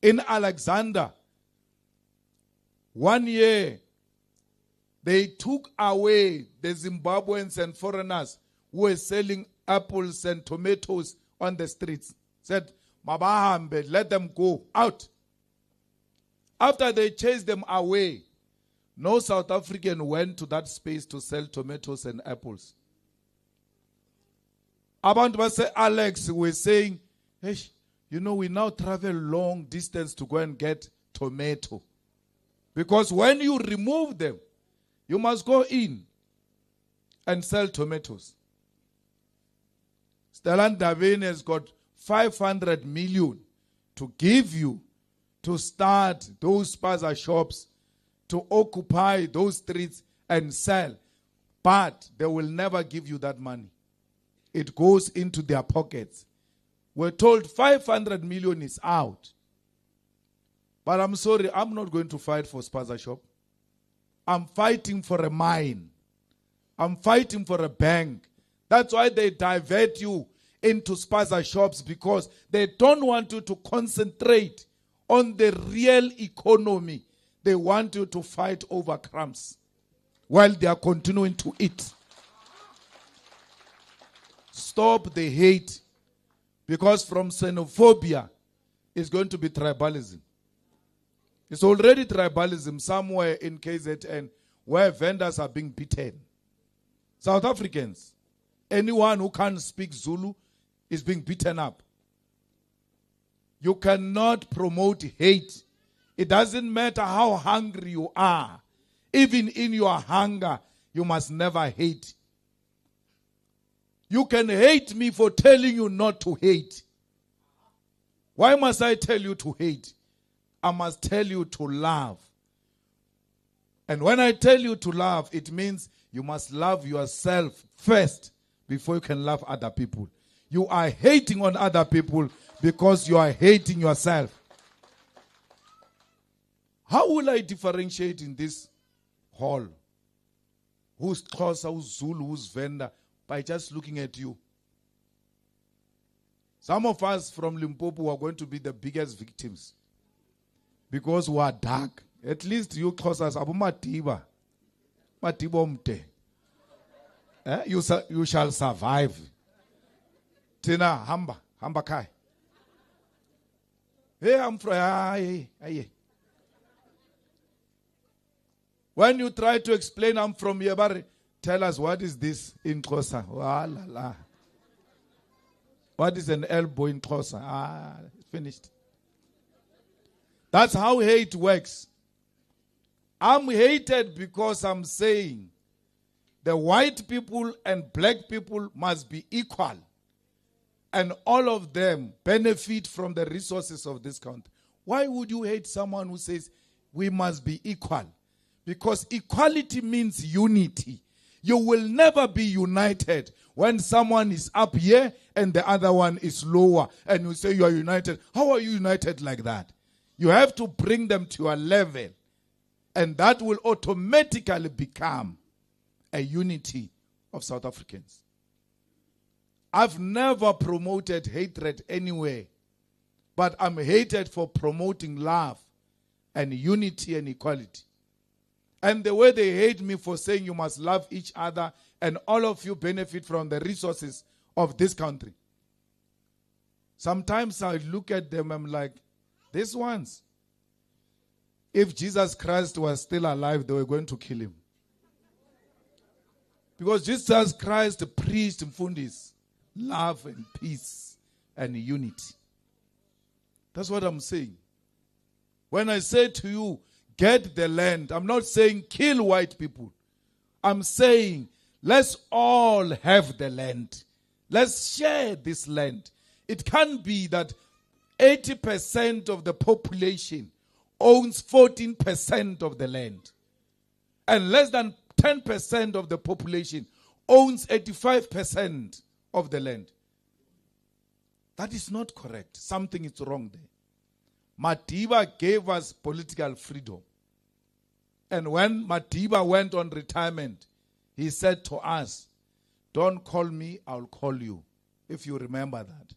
In Alexander, 1 year, they took away the Zimbabweans and foreigners who were selling apples and tomatoes on the streets. Said, Mabahambe, let them go out. After they chased them away, no South African went to that space to sell tomatoes and apples. Abantu base Alex were saying, hey, you know, we now travel long distance to go and get tomato. Because when you remove them, you must go in and sell tomatoes. Stellan Davin has got 500 million to give you to start those spaza shops, to occupy those streets and sell. But they will never give you that money. It goes into their pockets. We're told 500 million is out. But I'm sorry, I'm not going to fight for spaza shop. I'm fighting for a mine. I'm fighting for a bank. That's why they divert you into spaza shops, because they don't want you to concentrate on the real economy. They want you to fight over crumbs while they are continuing to eat. Stop the hate, because from xenophobia is going to be tribalism. It's already tribalism somewhere in KZN where vendors are being beaten. South Africans, anyone who can't speak Zulu is being beaten up. You cannot promote hate. It doesn't matter how hungry you are. Even in your hunger, you must never hate. You can hate me for telling you not to hate. Why must I tell you to hate? I must tell you to love. And when I tell you to love, it means you must love yourself first before you can love other people. You are hating on other people because you are hating yourself. How will I differentiate in this hall? Who's Xhosa, who's Zulu, who's Venda? By just looking at you. Some of us from Limpopo are going to be the biggest victims because we are dark. At least you Xhosas, Abu Matiba. Matiba umte. You shall survive. Tina, hamba kai. Hey, I'm from. Hey. When you try to explain I'm from Yebari, tell us what is this in Xhosa. La. What is an elbow in Xhosa? Finished. That's how hate works. I'm hated because I'm saying the white people and black people must be equal. And all of them benefit from the resources of this country. Why would you hate someone who says we must be equal? Because equality means unity. You will never be united when someone is up here and the other one is lower. And you say you are united. How are you united like that? You have to bring them to a level. And that will automatically become a unity of South Africans. I've never promoted hatred anywhere, but I'm hated for promoting love and unity and equality. And the way they hate me for saying you must love each other and all of you benefit from the resources of this country. Sometimes I look at them, I'm like, these ones, if Jesus Christ was still alive, they were going to kill him. Because Jesus Christ preached mfundis, love and peace and unity. That's what I'm saying. When I say to you, get the land, I'm not saying kill white people. I'm saying let's all have the land. Let's share this land. It can't be that 80% of the population owns 14% of the land. And less than 10% of the population owns 85% of the land. That is not correct. Something is wrong there. Madiba gave us political freedom. And when Madiba went on retirement, he said to us, don't call me, I'll call you. If you remember that.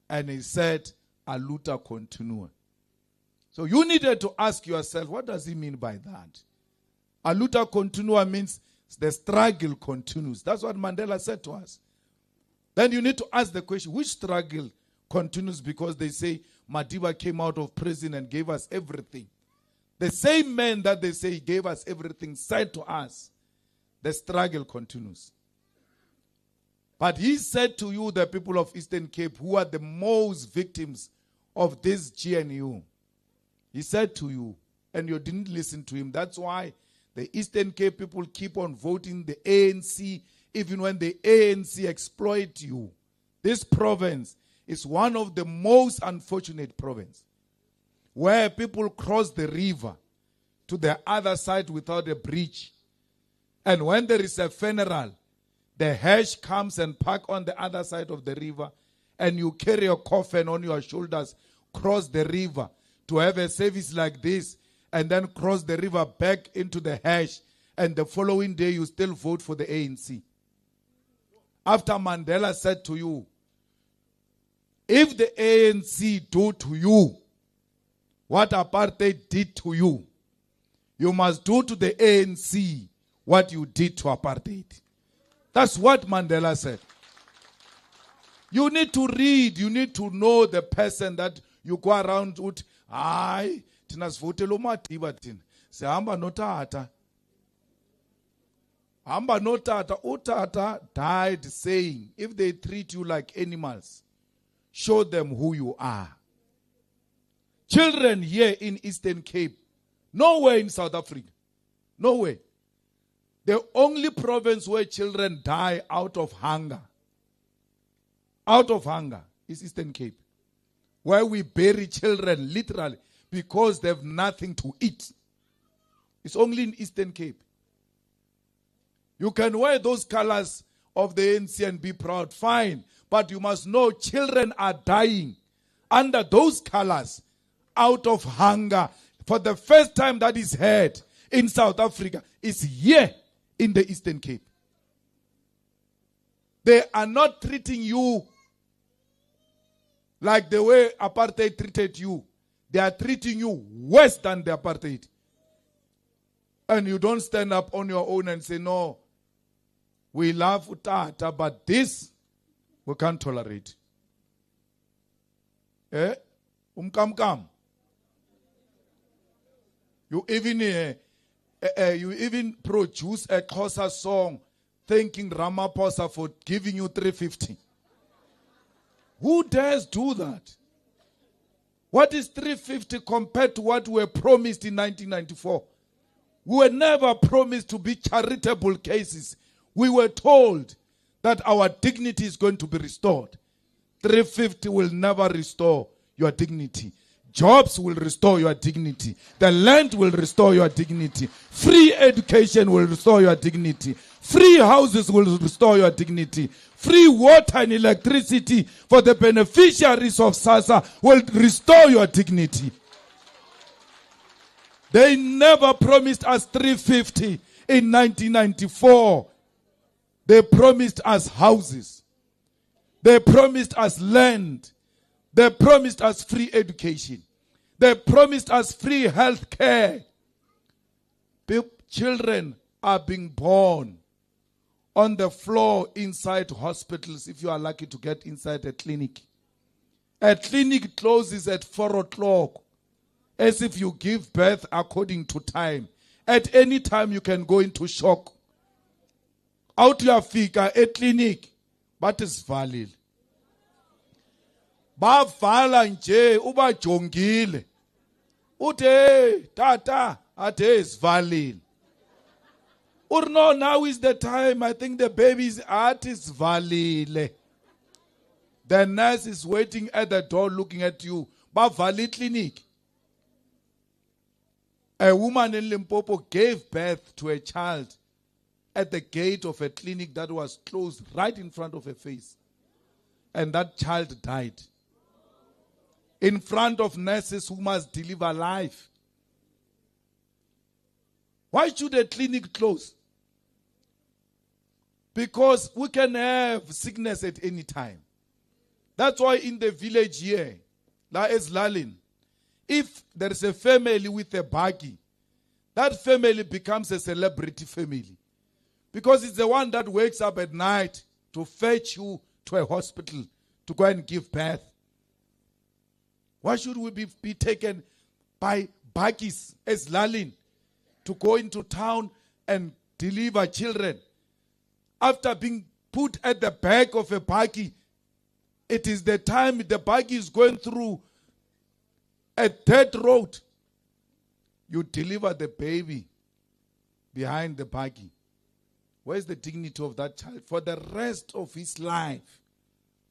And he said, Aluta continua. So you needed to ask yourself, what does he mean by that? A luta continua means the struggle continues. That's what Mandela said to us. Then you need to ask the question, which struggle continues? Because they say Madiba came out of prison and gave us everything. The same man that they say gave us everything said to us, the struggle continues. But he said to you, the people of Eastern Cape, who are the most victims of this GNU, he said to you, and you didn't listen to him. That's why the Eastern Cape people keep on voting the ANC, even when the ANC exploit you. This province is one of the most unfortunate provinces, where people cross the river to the other side without a bridge. And when there is a funeral, the Hesh comes and park on the other side of the river, and you carry a coffin on your shoulders, cross the river to have a service like this, and then cross the river back into the Hesh, and the following day you still vote for the ANC. After Mandela said to you, if the ANC do to you what apartheid did to you, you must do to the ANC what you did to apartheid. That's what Mandela said. You need to read, you need to know the person that you go around with. Hayi, thina sivotela uMadiba thina. Sihamba notata. Hamba notata. Utata died saying, if they treat you like animals, show them who you are. Children here in Eastern Cape, nowhere in South Africa, nowhere. The only province where children die out of hunger is Eastern Cape, where we bury children literally because they have nothing to eat. It's only in Eastern Cape. You can wear those colors of the ANC and be proud, fine, but you must know children are dying under those colors out of hunger. For the first time that is heard in South Africa is here in the Eastern Cape. They are not treating you like the way apartheid treated you. They are treating you worse than the apartheid. And you don't stand up on your own and say, no, we love Utata, but this we can't tolerate. You even produce a Xhosa song thanking Ramaphosa for giving you 350. Who dares do that? What is 350 compared to what we were promised in 1994? We were never promised to be charitable cases. We were told that our dignity is going to be restored. 350 will never restore your dignity. Jobs will restore your dignity. The land will restore your dignity. Free education will restore your dignity. Free houses will restore your dignity. Free water and electricity for the beneficiaries of SASSA will restore your dignity. They never promised us 350 in 1994. They promised us houses. They promised us land. They promised us free education. They promised us free health care. Children are being born on the floor inside hospitals if you are lucky to get inside a clinic. A clinic closes at 4 o'clock as if you give birth according to time. At any time you can go into shock. Out uyafika a clinic, but it's valid. Bavala nje ubajongile. Uthe tata athe sivalile. No, now is the time. I think the baby's heart is valile. The nurse is waiting at the door looking at you. Bavali clinic. A woman in Limpopo gave birth to a child at the gate of a clinic that was closed right in front of her face. And that child died. In front of nurses who must deliver life. Why should a clinic close? Because we can have sickness at any time. That's why in the village here, La Eslalin, if there is a family with a buggy, that family becomes a celebrity family. Because it's the one that wakes up at night to fetch you to a hospital to go and give birth. Why should we be taken by buggies as Lalin to go into town and deliver children? After being put at the back of a buggy, it is the time the buggy is going through a dirt road. You deliver the baby behind the buggy. Where's the dignity of that child for the rest of his life?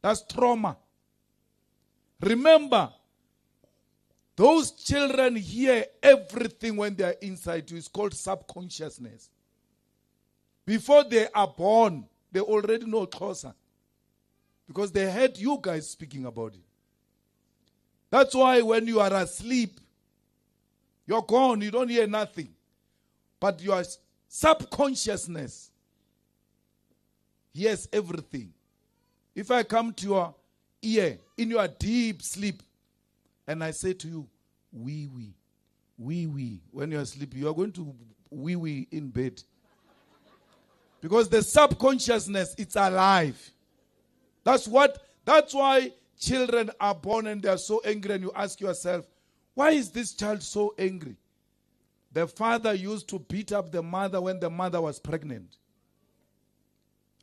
That's trauma. Remember, those children hear everything when they are inside you. It's called subconsciousness. Before they are born, they already know Xhosa. Because they heard you guys speaking about it. That's why when you are asleep, you're gone, you don't hear nothing. But your subconsciousness hears everything. If I come to your ear in your deep sleep and I say to you, wee wee, when you are sleeping, you are going to wee wee in bed. Because the subconsciousness, it's alive. That's why children are born and they are so angry, and you ask yourself, why is this child so angry? The father used to beat up the mother when the mother was pregnant.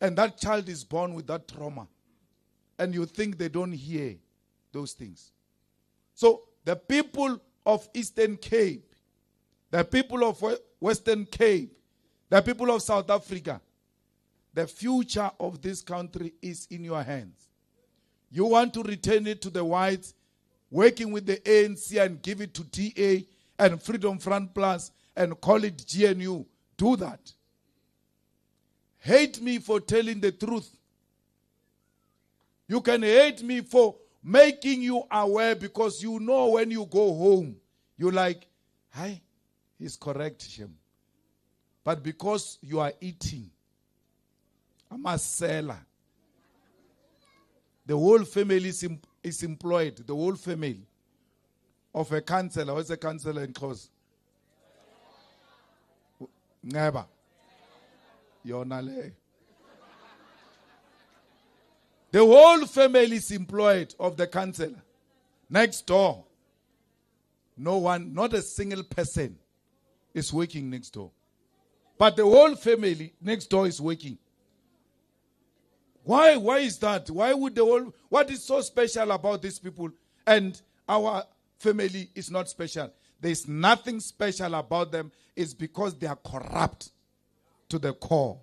And that child is born with that trauma. And you think they don't hear those things. So the people of Eastern Cape, the people of Western Cape, the people of South Africa, the future of this country is in your hands. You want to return it to the whites, working with the ANC and give it to DA and Freedom Front Plus and call it GNU. Do that. Hate me for telling the truth. You can hate me for making you aware, because you know when you go home, you're like, hi, he's correct, Shem. But because you are eating, I'm a seller. The whole family is employed. The whole family of a councillor. What's a councillor in Xhosa? Never. Yonale. The whole family is employed of the councillor. Next door, no one, not a single person is working next door. But the whole family next door is working. Why? Why is that? Why would the whole, what is so special about these people and our family is not special? There's nothing special about them. It's because they are corrupt to the core.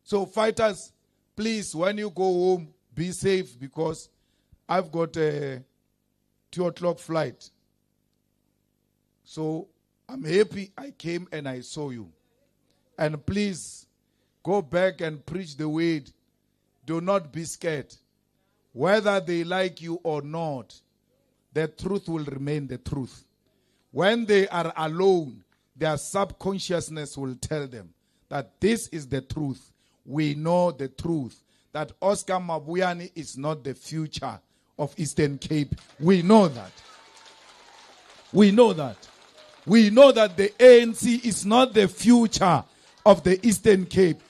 So fighters, please, when you go home, be safe, because I've got a 2:00 flight. So I'm happy I came and I saw you. And please, go back and preach the word. Do not be scared. Whether they like you or not, the truth will remain the truth. When they are alone, their subconsciousness will tell them that this is the truth. We know the truth. That Oscar Mabuyane is not the future of Eastern Cape. We know that. We know that. We know that the ANC is not the future of the Eastern Cape.